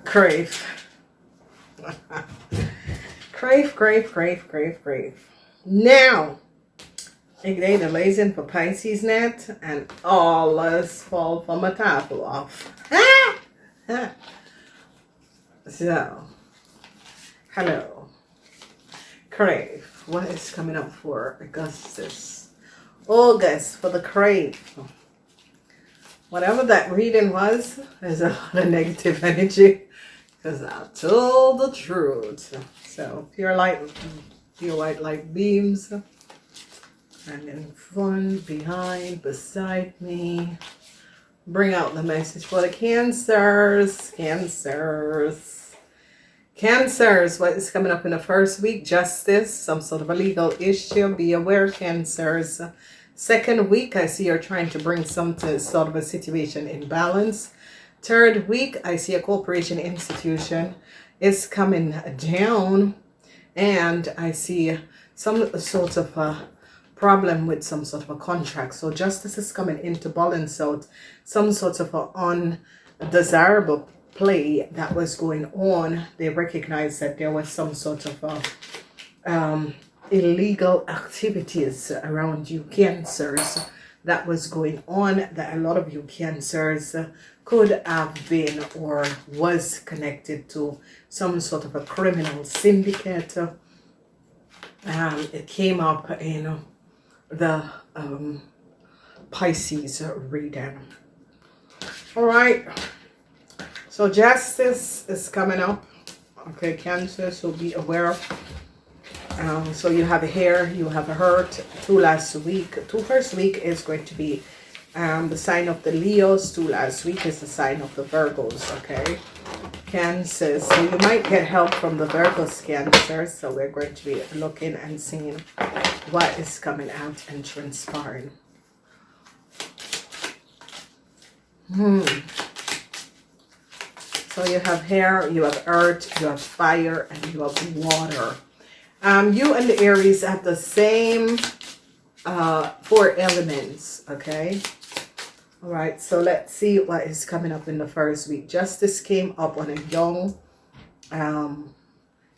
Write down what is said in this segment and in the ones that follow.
Crave. Crave. Now, ignite the blazing for Pisces net and all us fall from a table off. So, hello. Crave. What is coming up for August for the crave? Whatever that reading was, there's a lot of negative energy because I told the truth. So pure white light beams, and in front, behind, beside me. Bring out the message for the Cancers. Cancers, what is coming up in the first week? Justice, some sort of a legal issue. Be aware, Cancers. Second week, I see you're trying to bring some sort of a situation in balance. Third week, I see a corporation institution is coming down. And I see some sort of a problem with some sort of a contract. So justice is coming into balance out some sort of an undesirable play that was going on. They recognize that there was some sort of illegal activities around you Cancers that was going on, that a lot of you Cancers could have been or was connected to some sort of a criminal syndicate. It came up in the Pisces reading. All right, so justice is coming up. Okay, Cancer, so be aware. So you have a hair, you have a hurt. Two first week is going to be the sign of the Leos. Two last week is the sign of the Virgos. Okay, Cancer, so you might get help from the Virgos, Cancer. So we're going to be looking and seeing what is coming out and transpiring. So you have hair, you have earth, you have fire, and you have water. You and the Aries have the same 4 elements, okay? All right, so let's see what is coming up in the first week. Justice came up on a young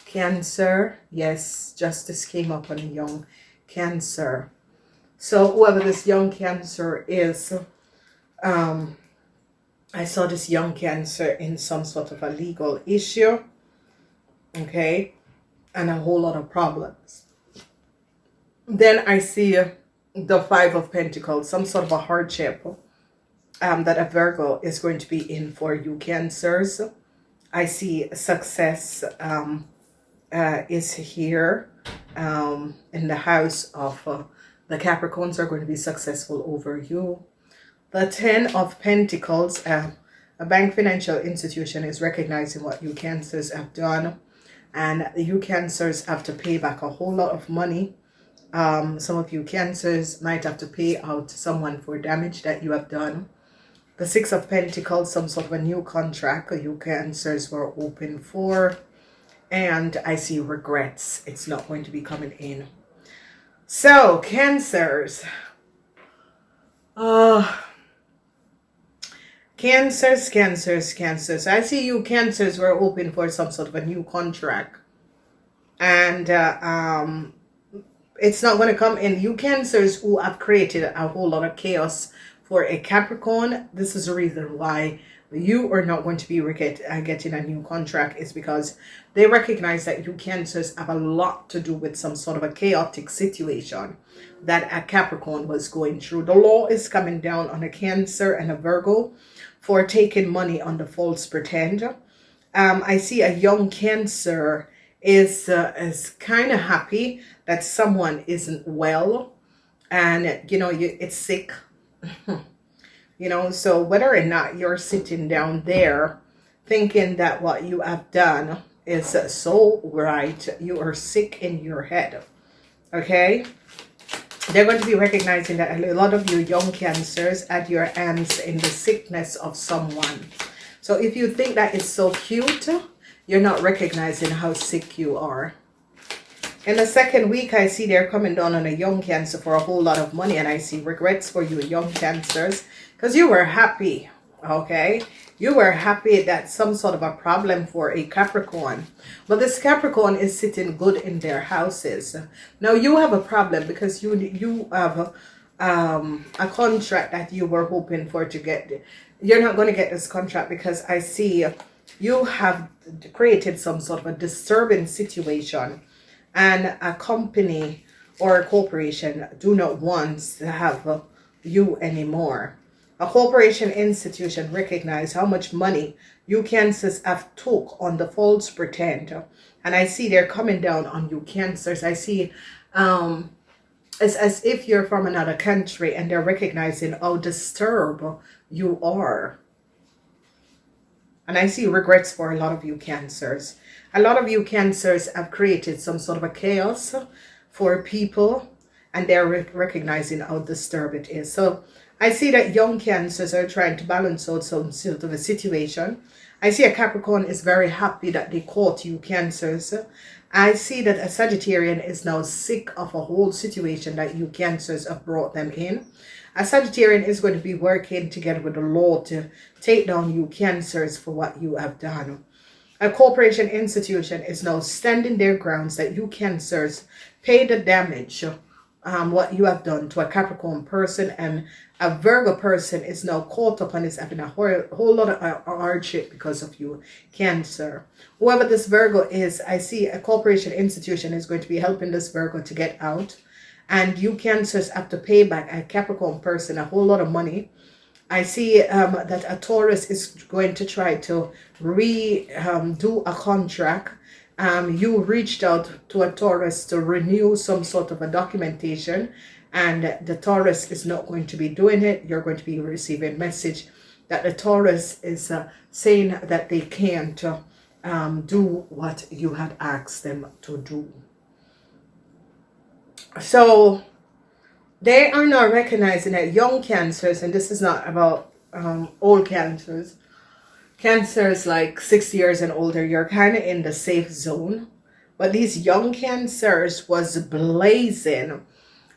Cancer. Yes, justice came up on a young Cancer. So whoever this young Cancer is, I saw this young Cancer in some sort of a legal issue, okay, and a whole lot of problems. Then I see the 5 of Pentacles, some sort of a hardship that a Virgo is going to be in for you Cancers. I see success is here in the house of the Capricorns are going to be successful over you. The 10 of Pentacles, a bank financial institution is recognizing what you Cancers have done. And you Cancers have to pay back a whole lot of money. Some of you Cancers might have to pay out to someone for damage that you have done. The 6 of Pentacles, some sort of a new contract you Cancers were open for. And I see regrets. It's not going to be coming in. So, Cancers. Cancers. I see you Cancers were hoping for some sort of a new contract. And it's not going to come in. You Cancers who have created a whole lot of chaos for a Capricorn. This is the reason why you are not going to be getting a new contract, is because they recognize that you Cancers have a lot to do with some sort of a chaotic situation that a Capricorn was going through. The law is coming down on a Cancer and a Virgo for taking money on the false pretend. I see a young Cancer is kind of happy that someone isn't well, and it's sick. So whether or not you're sitting down there thinking that what you have done is so right, you are sick in your head. Okay, they're going to be recognizing that a lot of you young Cancers had your hands in the sickness of someone. So if you think that it's so cute, you're not recognizing how sick you are. In the second week, I see they're coming down on a young Cancer for a whole lot of money, and I see regrets for you young Cancers because you were happy, okay? You were happy that some sort of a problem for a Capricorn. But this Capricorn is sitting good in their houses. Now you have a problem because you have a contract that you were hoping for to get. You're not going to get this contract because I see you have created some sort of a disturbing situation, and a company or a corporation do not want to have you anymore. A corporation institution recognize how much money you Cancers have took on the false pretend. And I see they're coming down on you Cancers. I see it's as if you're from another country and they're recognizing how disturbed you are. And I see regrets for a lot of you Cancers. A lot of you Cancers have created some sort of a chaos for people, and they're recognizing how disturbed it is. So I see that young Cancers are trying to balance out some sort of a situation. I see a Capricorn is very happy that they caught you Cancers. I see that a Sagittarian is now sick of a whole situation that you Cancers have brought them in. A Sagittarian is going to be working together with the law to take down you Cancers for what you have done. A corporation institution is now standing their grounds that you Cancers pay the damage, what you have done to a Capricorn person, and a Virgo person is now caught up and is having a whole lot of hardship because of you Cancer. Whoever this Virgo is, I see a corporation institution is going to be helping this Virgo to get out, and you Cancers have to pay back a Capricorn person a whole lot of money. I see that a Taurus is going to try to do a contract. You reached out to a Taurus to renew some sort of a documentation, and the Taurus is not going to be doing it. You're going to be receiving a message that the Taurus is saying that they can't do what you had asked them to do. So they are not recognizing that young Cancers, and this is not about old Cancers, Cancers like 6 years and older, you're kind of in the safe zone. But these young Cancers was blazing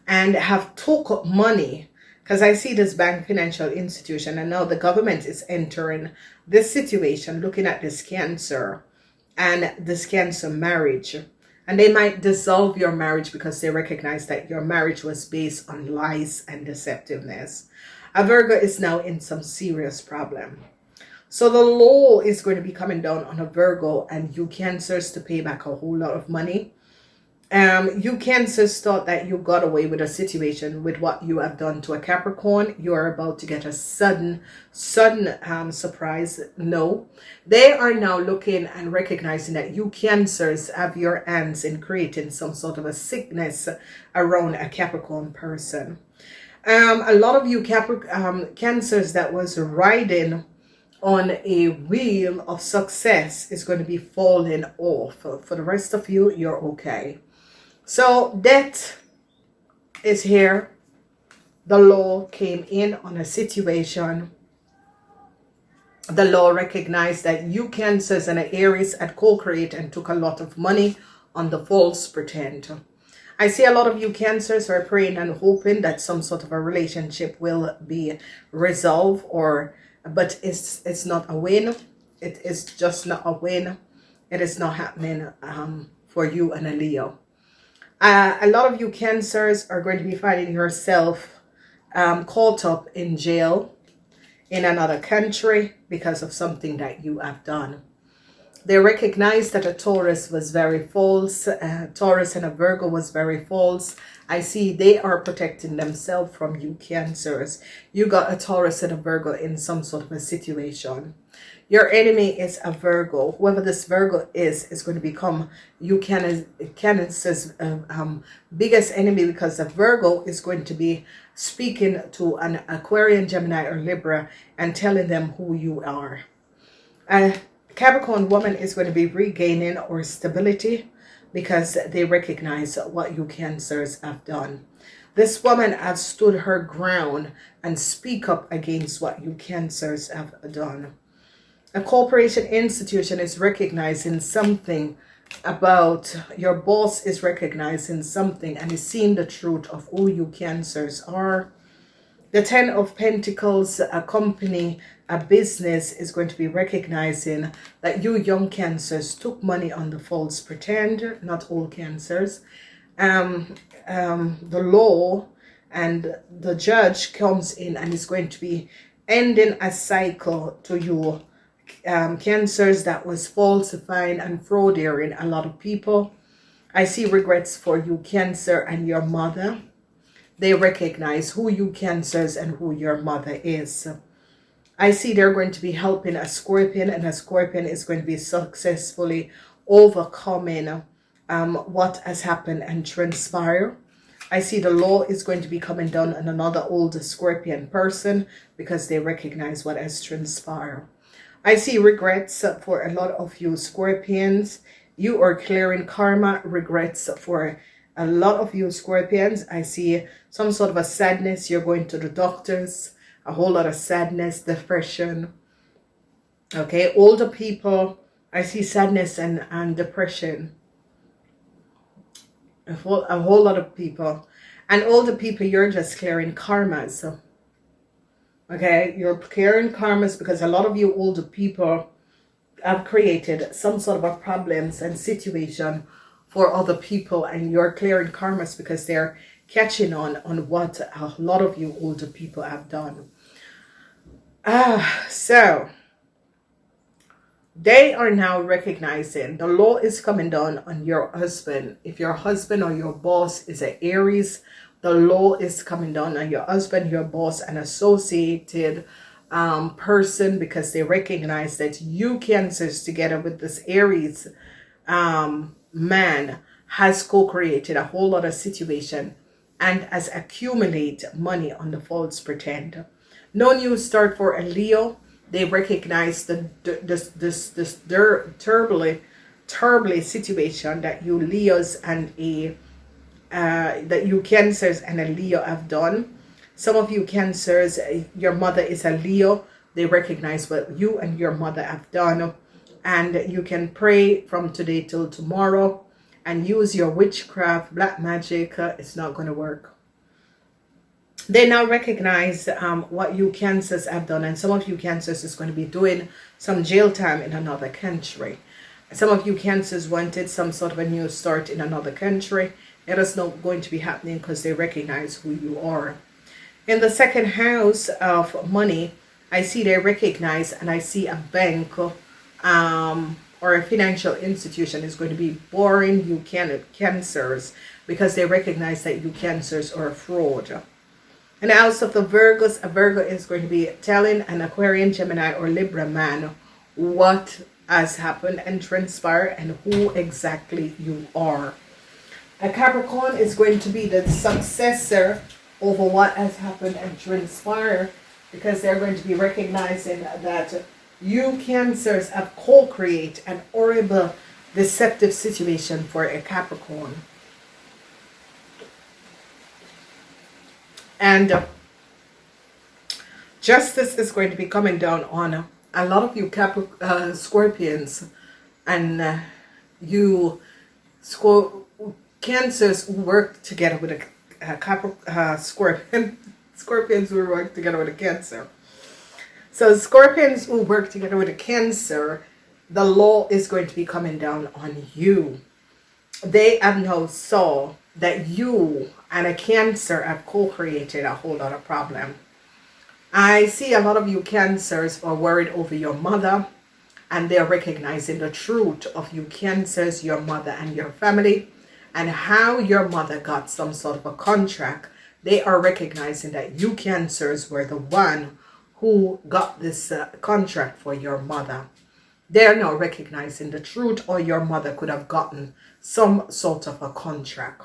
and have took money, because I see this bank financial institution, and now the government is entering this situation, looking at this Cancer and this Cancer marriage. And they might dissolve your marriage because they recognize that your marriage was based on lies and deceptiveness. A Virgo is now in some serious problem. So the law is going to be coming down on a Virgo and you Cancers to pay back a whole lot of money. You Cancers thought that you got away with a situation with what you have done to a Capricorn. You are about to get a sudden surprise. No, they are now looking and recognizing that you Cancers have your hands in creating some sort of a sickness around a Capricorn person. A lot of you Cancers that was riding on a wheel of success is going to be falling off. For the rest of you, you're okay. So death is here. The law came in on a situation. The law recognized that you Cancers and Aries had co-created and took a lot of money on the false pretend. I see a lot of you Cancers are praying and hoping that some sort of a relationship will be resolved, but it's not a win. It is just not a win. It is not happening for you and a Leo. A lot of you Cancers are going to be finding yourself caught up in jail in another country because of something that you have done. They recognize that a Taurus was very false. Taurus and a Virgo was very false. I see they are protecting themselves from you Cancers. You got a Taurus and a Virgo in some sort of a situation. Your enemy is a Virgo. Whoever this Virgo is going to become you Cancers' biggest enemy, because the Virgo is going to be speaking to an Aquarian, Gemini, or Libra and telling them who you are. A Capricorn woman is going to be regaining or stability because they recognize what you Cancers have done. This woman has stood her ground and speak up against what you Cancers have done. A corporation institution is recognizing something about your boss, is recognizing something and is seeing the truth of who you Cancers are. The 10 of Pentacles, a company a business is going to be recognizing that you young cancers took money on the false pretend, not all cancers. The law and the judge comes in and is going to be ending a cycle to you cancers that was falsifying and frauding a lot of people. I see regrets for you cancer and your mother. They recognize who you cancers and who your mother is. I see they're going to be helping a scorpion, and a scorpion is going to be successfully overcoming what has happened and transpire. I see the law is going to be coming down on another older scorpion person because they recognize what has transpired. I see regrets for a lot of you scorpions. You are clearing karma. Regrets for a lot of you scorpions. I see some sort of a sadness. You're going to the doctors. A whole lot of sadness, depression. Okay, older people. I see sadness and depression. A whole lot of people. And older people, you're just clearing karmas. Okay, you're clearing karmas because a lot of you older people have created some sort of a problems and situation for other people, and you're clearing karmas because they're catching on what a lot of you older people have done. So they are now recognizing the law is coming down on your husband. If your husband or your boss is an Aries, the law is coming down on your husband, your boss, and associated person, because they recognize that you cancers together with this Aries man has co-created a whole lot of situation and has accumulated money on the false pretend. No new start for a Leo. They recognize this turbulent situation that you Leos and that you cancers and a Leo have done. Some of you cancers, your mother is a Leo. They recognize what you and your mother have done, and you can pray from today till tomorrow and use your witchcraft, black magic. It's not going to work. They now recognize what you cancers have done, and some of you cancers is going to be doing some jail time in another country. Some of you cancers wanted some sort of a new start in another country. It is not going to be happening because they recognize who you are. In the second house of money, I see they recognize, and I see a bank or a financial institution is going to be boring you cancers because they recognize that you cancers are a fraud. In the house of the Virgos, a Virgo is going to be telling an Aquarian, Gemini, or Libra man what has happened and transpired and who exactly you are. A Capricorn is going to be the successor over what has happened and transpired, because they're going to be recognizing that you cancers have co-created an horrible, deceptive situation for a Capricorn. And justice is going to be coming down on a lot of you Scorpions, and you Cancers who work together with a Scorpion. Scorpions who work together with a Cancer. So Scorpions who work together with a Cancer, the law is going to be coming down on you. They have now saw that you and a Cancer have co-created a whole lot of problem. I see a lot of you Cancers are worried over your mother, and they're recognizing the truth of you Cancers, your mother and your family, and how your mother got some sort of a contract. They are recognizing that you Cancers were the one who got this contract for your mother. They're now recognizing the truth, or your mother could have gotten some sort of a contract.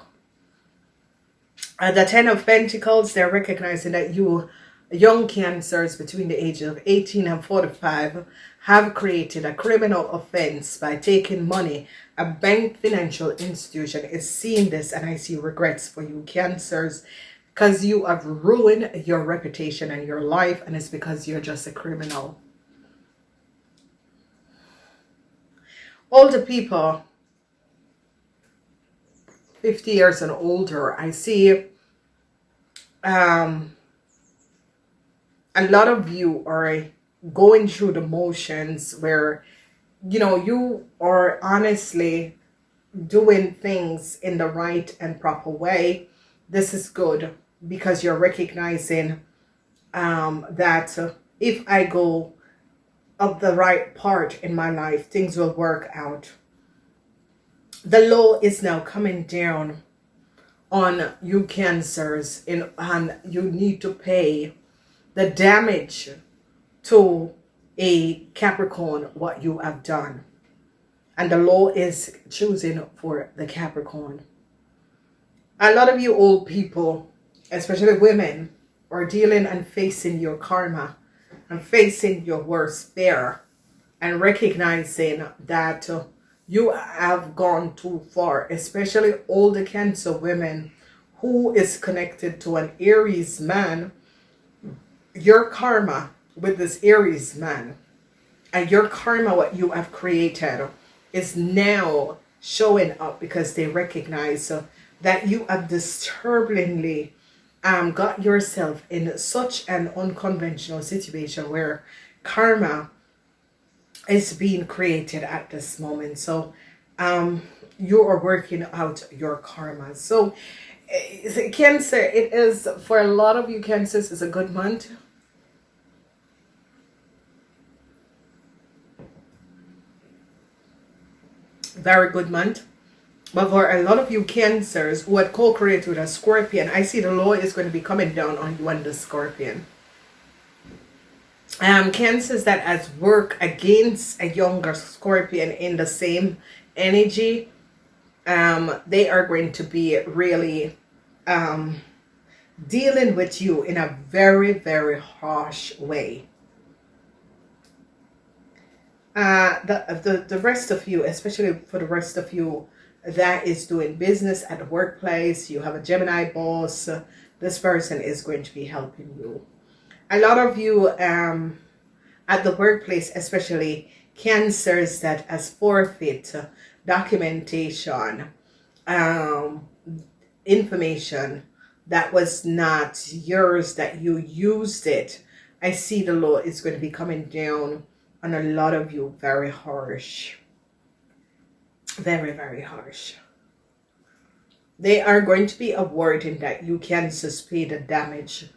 At the Ten of Pentacles, they're recognizing that you young Cancers between the ages of 18 and 45 have created a criminal offense by taking money. A bank financial institution is seeing this, and I see regrets for you Cancers, because you have ruined your reputation and your life, and it's because you're just a criminal. Older people, 50 years and older, I see a lot of you are going through the motions where, you are honestly doing things in the right and proper way. This is good because you're recognizing that if I go up the right part in my life, things will work out. The law is now coming down on you cancers, and you need to pay the damage to a Capricorn what you have done. And the law is choosing for the Capricorn. A lot of you old people, especially women, are dealing and facing your karma and facing your worst fear and recognizing that you have gone too far, especially older Cancer women who is connected to an Aries man. Your karma with this Aries man and your karma, what you have created, is now showing up because they recognize that you have disturbingly got yourself in such an unconventional situation where karma is being created at this moment. So you are working out your karma. So Cancer, it is, for a lot of you Cancers, is a good month. Very good month. But for a lot of you Cancers who had co-created with a Scorpion, I see the law is going to be coming down on you and the Scorpion. Cancers that has worked against a younger Scorpion in the same energy, they are going to be really dealing with you in a very, very harsh way. The rest of you, especially for the rest of you that is doing business at the workplace, you have a Gemini boss, this person is going to be helping you. A lot of you at the workplace, especially Cancers that has forfeit documentation, information that was not yours, that you used it. I see the law is going to be coming down on a lot of you very harsh. Very, very harsh. They are going to be awarding that you can pay the damage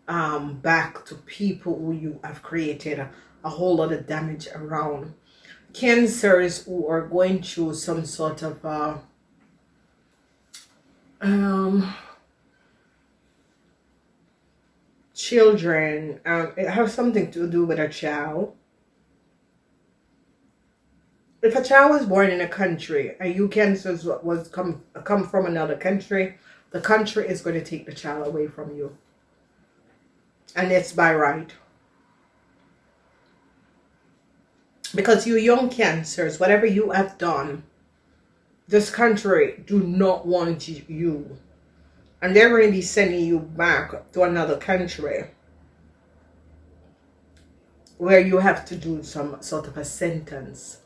back to people who you have created a whole lot of damage around. Cancers who are going through some sort of children, it has something to do with a child. If a child was born in a country and you Cancers was come from another country, the country is going to take the child away from you. And it's by right. Because you young Cancers, whatever you have done, this country do not want you. And they're going to be sending you back to another country where you have to do some sort of a sentence.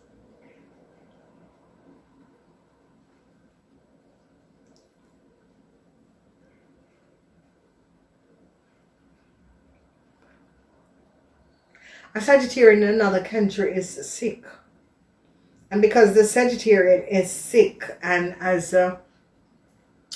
A Sagittarian in another country is sick. And because the Sagittarian is sick and has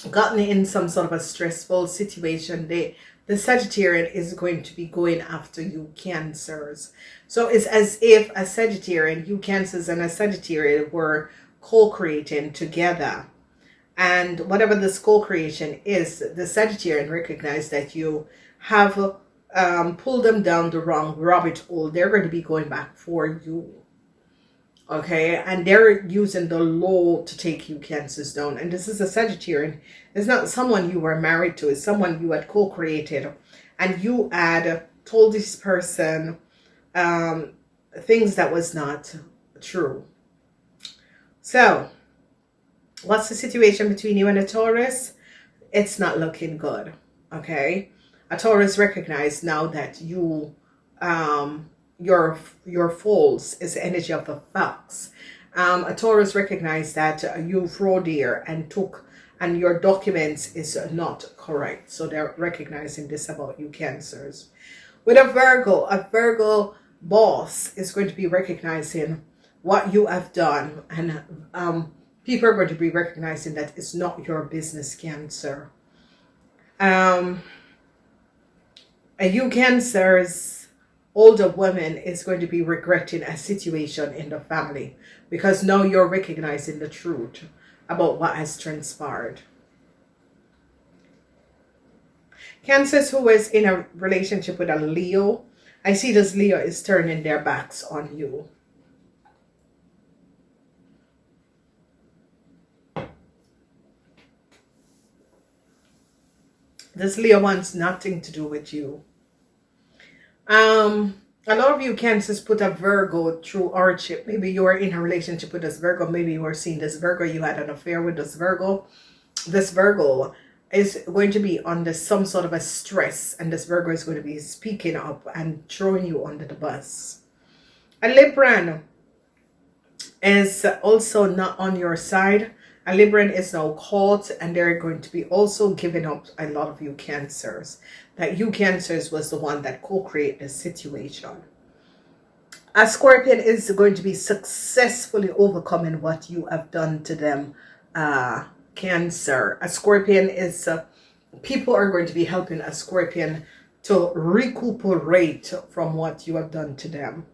gotten in some sort of a stressful situation, the Sagittarian is going to be going after you Cancers. So it's as if a Sagittarian, you Cancers and a Sagittarian were co-creating together. And whatever this co-creation is, the Sagittarian recognized that you have pull them down the wrong rabbit hole. They're going to be going back for you. Okay, and they're using the law to take you Cancers down. And this is a Sagittarian. It's not someone you were married to. It's someone you had co-created. And you had told this person things that was not true. So, what's the situation between you and a Taurus? It's not looking good. Okay, a Taurus recognize now that you your false is the energy of the fox. A Taurus recognize that you fraud here and your documents is not correct. So they're recognizing this about you Cancers. With a Virgo boss is going to be recognizing what you have done, and people are going to be recognizing that it's not your business, Cancer. And you Cancer's older woman is going to be regretting a situation in the family, because now you're recognizing the truth about what has transpired. Cancers who is in a relationship with a Leo, I see this Leo is turning their backs on you. This Leo wants nothing to do with you. A lot of you Cancers put a Virgo through hardship. Maybe you were in a relationship with this Virgo. Maybe you were seeing this Virgo. You had an affair with this Virgo. This Virgo is going to be under some sort of a stress, and this Virgo is going to be speaking up and throwing you under the bus. A Libran is also not on your side. A Libran is now caught, and they're going to be also giving up a lot of you Cancers. That you Cancers was the one that co-created the situation. A Scorpion is going to be successfully overcoming what you have done to them, Cancer. A Scorpion is, people are going to be helping a Scorpion to recuperate from what you have done to them.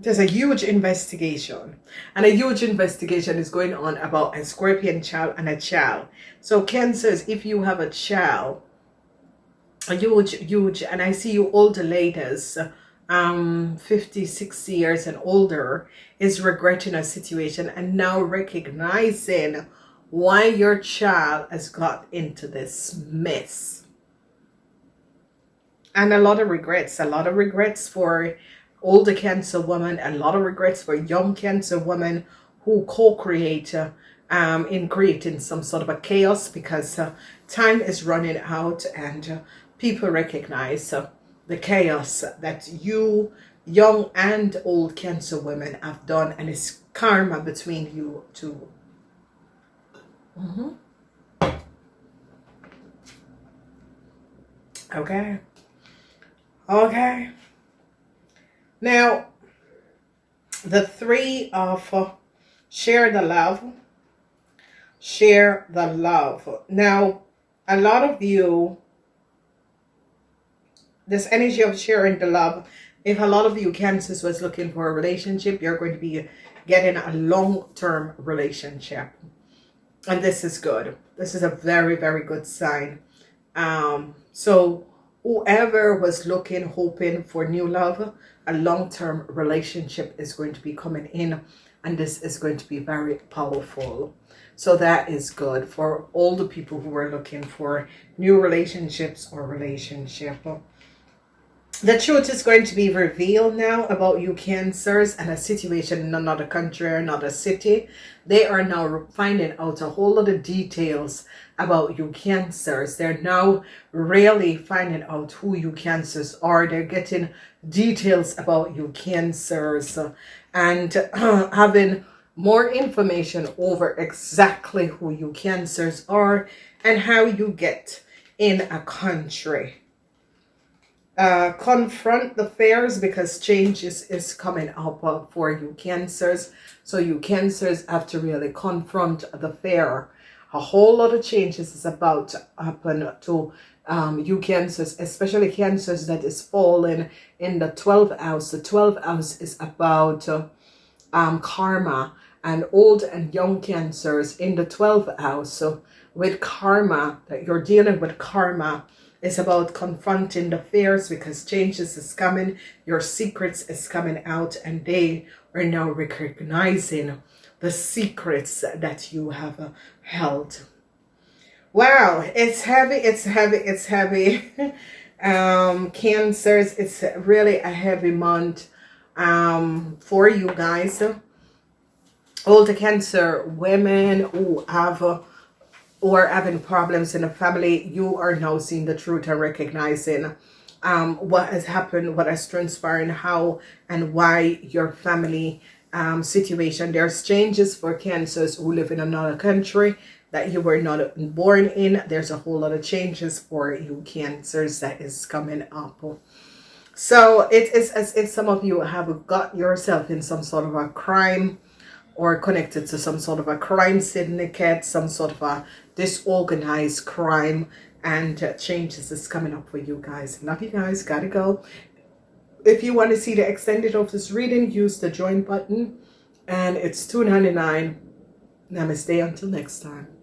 There's a huge investigation, and a huge investigation is going on about a Scorpion child and a child. So Cancers, if you have a child, a huge, and I see you older ladies, 50, 60 years and older, is regretting a situation and now recognizing why your child has got into this mess. And a lot of regrets for older Cancer woman, a lot of regrets for young Cancer women who co-create in creating some sort of a chaos, because time is running out, and people recognize the chaos that you, young and old Cancer women, have done, and it's karma between you two. Okay. Now, the three of share the love. Now, a lot of you, this energy of sharing the love, if a lot of you Cancers was looking for a relationship, you're going to be getting a long-term relationship. And this is good. This is a very, very good sign. So whoever was looking, hoping for new love, a long-term relationship is going to be coming in, and this is going to be very powerful. So that is good for all the people who are looking for new relationships or relationship. The truth is going to be revealed now about you Cancers and a situation in another country or another city. They are now finding out a whole lot of details about you Cancers. They're now really finding out who you Cancers are. They're getting details about you Cancers and having more information over exactly who you Cancers are and how you get in a country. Confront the fears, because change is coming up for you Cancers. So you Cancers have to really confront the fear. A whole lot of changes is about to happen to you Cancers, especially Cancers that is falling in the 12th house. The 12th house is about karma, and old and young Cancers in the 12th house. So with karma, that you're dealing with karma, it's about confronting the fears, because changes is coming, your secrets is coming out, and they are now recognizing the secrets that you have held. Wow, it's heavy. Cancers, it's really a heavy month for you guys. All the Cancer women who have or having problems in the family, you are now seeing the truth and recognizing what has happened, what has transpired, how and why your family situation. There's changes for Cancers who live in another country that you were not born in. There's a whole lot of changes for you Cancers that is coming up. So it is as if some of you have got yourself in some sort of a crime, or connected to some sort of a crime syndicate, some sort of a disorganized crime, and changes is coming up for you guys. Love you guys. Gotta go. If you want to see the extended of this reading, use the join button, and it's $2.99. Namaste until next time.